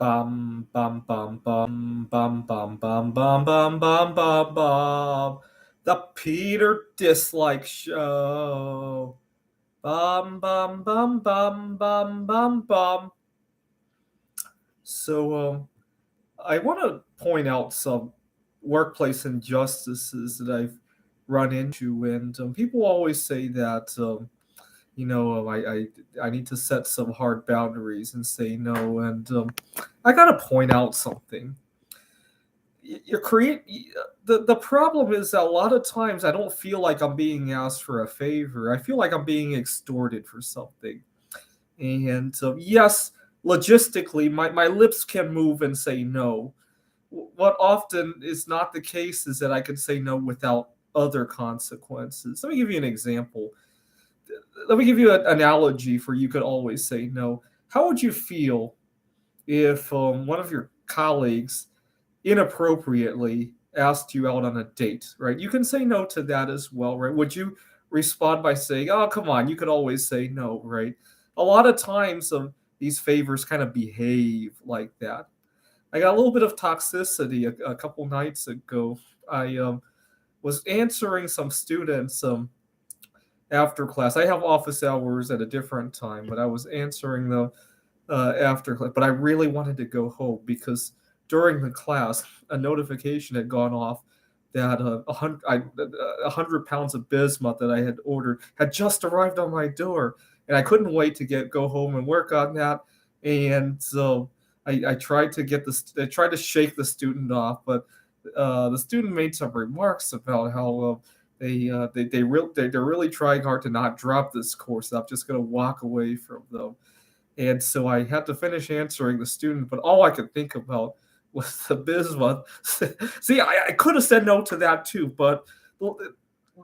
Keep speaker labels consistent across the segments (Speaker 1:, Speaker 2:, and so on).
Speaker 1: Bum bum bum bum bum bum bum bum bum bum bum bum. The Peter Dislike Show. Bum bum bum bum bum bum bum. So I want to point out some workplace injustices that I've run into, and people always say that I need to set some hard boundaries and say no, and I got to point out something. You're create the problem is that a lot of times I don't feel like I'm being asked for a favor. I feel like I'm being extorted for something. And yes, logistically, my lips can move and say no. What often is not the case is that I can say no without other consequences. Let me give you an example. Let me give you an analogy for you could always say no. How would you feel if one of your colleagues inappropriately asked you out on a date, right? You can say no to that as well, right? Would you respond by saying, "Oh, come on, you could always say no," right? A lot of times, these favors kind of behave like that. I got a little bit of toxicity a couple nights ago. I was answering some students after class. I have office hours at a different time, but I was answering them after class. But I really wanted to go home because during the class, a notification had gone off that 100 pounds of bismuth that I had ordered had just arrived on my door, and I couldn't wait to go home and work on that. And so I tried to I tried to shake the student off, but the student made some remarks about how they're really trying hard to not drop this course. I'm just going to walk away from them. And so I had to finish answering the student, but all I could think about was the bismuth. See, I could have said no to that too, but well,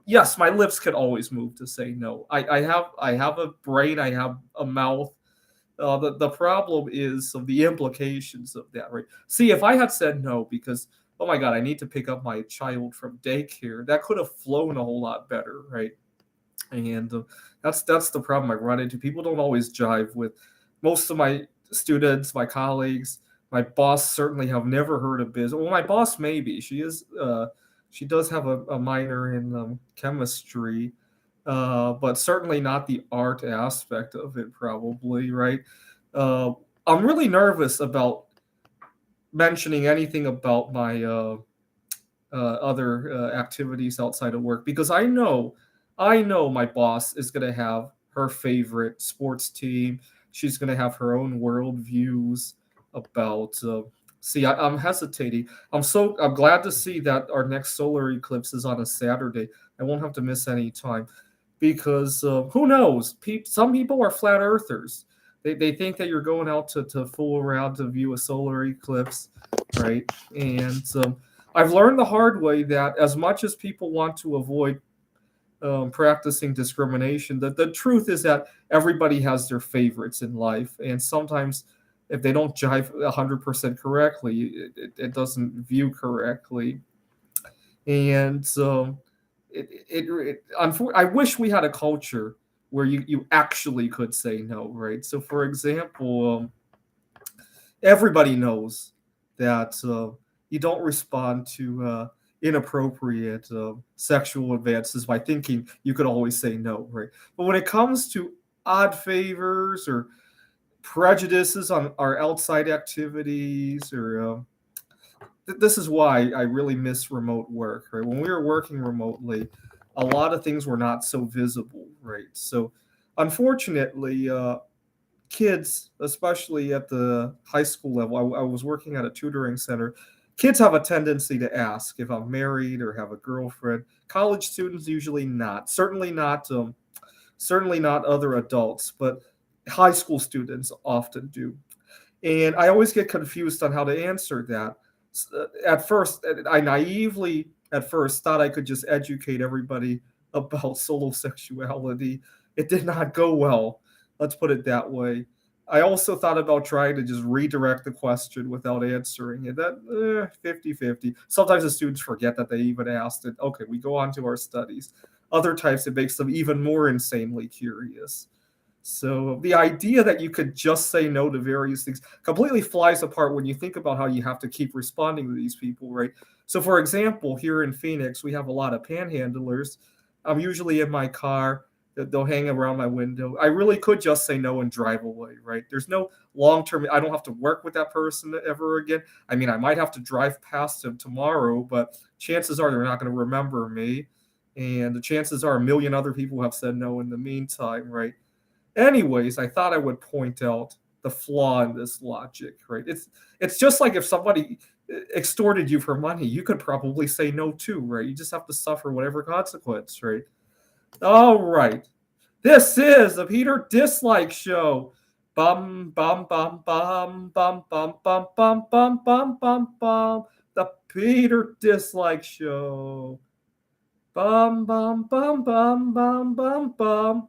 Speaker 1: yes, my lips could always move to say no. I have a brain, I have a mouth. The problem is of the implications of that, right? See, if I had said no because oh my god, I need to pick up my child from daycare, that could have flown a whole lot better, right? And that's the problem I run into. People don't always jive with most of my students, my colleagues. My boss certainly have never heard of biz. Well, my boss maybe she does have a minor in chemistry, but certainly not the art aspect of it. Probably right. Uh, I'm really nervous about mentioning anything about my other activities outside of work because I know my boss is going to have her favorite sports team. She's going to have her own world views about. See, I'm hesitating. I'm glad to see that our next solar eclipse is on a Saturday. I won't have to miss any time because who knows? Some people are flat earthers. They think that you're going out to fool around to view a solar eclipse, right? And I've learned the hard way that as much as people want to avoid practicing discrimination, that the truth is that everybody has their favorites in life, and sometimes if they don't jive 100% correctly, it doesn't view correctly, and I wish we had a culture where you actually could say no, right? So, for example, everybody knows that you don't respond to inappropriate sexual advances by thinking you could always say no, right? But when it comes to odd favors or prejudices on our outside activities, or this is why I really miss remote work, right? When we were working remotely, a lot of things were not so visible, right? So, unfortunately, kids, especially at the high school level, I was working at a tutoring center. Kids have a tendency to ask if I'm married or have a girlfriend. College students usually not. Certainly not other adults, but high school students often do. And I always get confused on how to answer that. At first, I naively at first thought I could just educate everybody about solo sexuality. It did not go well. Let's put it that way. I also thought about trying to just redirect the question without answering it. That 50-50. Sometimes the students forget that they even asked it. Okay, we go on to our studies. Other types, it makes them even more insanely curious. So the idea that you could just say no to various things completely flies apart when you think about how you have to keep responding to these people, right? So, for example, here in Phoenix, we have a lot of panhandlers. I'm usually in my car. They'll hang around my window. I really could just say no and drive away, right? There's no long term. I don't have to work with that person ever again. I mean, I might have to drive past them tomorrow, but chances are they're not going to remember me. And the chances are a million other people have said no in the meantime, right? Anyways, I thought I would point out the flaw in this logic, right? It's just like if somebody extorted you for money, you could probably say no too, right? You just have to suffer whatever consequence, right? All right. This is the Peter Dislike Show. Bum bum bum bum bum bum bum bum bum bum bum bum. The Peter Dislike Show. Bum bum bum bum bum bum bum.